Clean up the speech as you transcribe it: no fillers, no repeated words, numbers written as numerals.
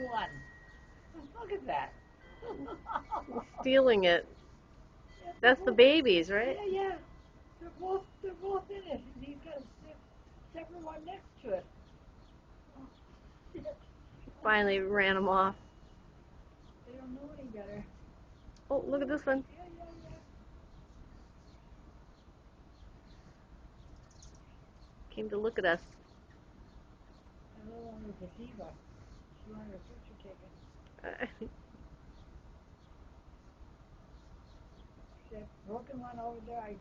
one. Look at that. Stealing it. Yeah, That's the babies, right? Yeah, yeah. They're both in it. And he's got a separate one next to it. Finally ran them off. They don't know any better. Oh, look at this one. Yeah, yeah, yeah. Came to look at us. The little one was a diva. She wanted her picture taken. That broken one over there, I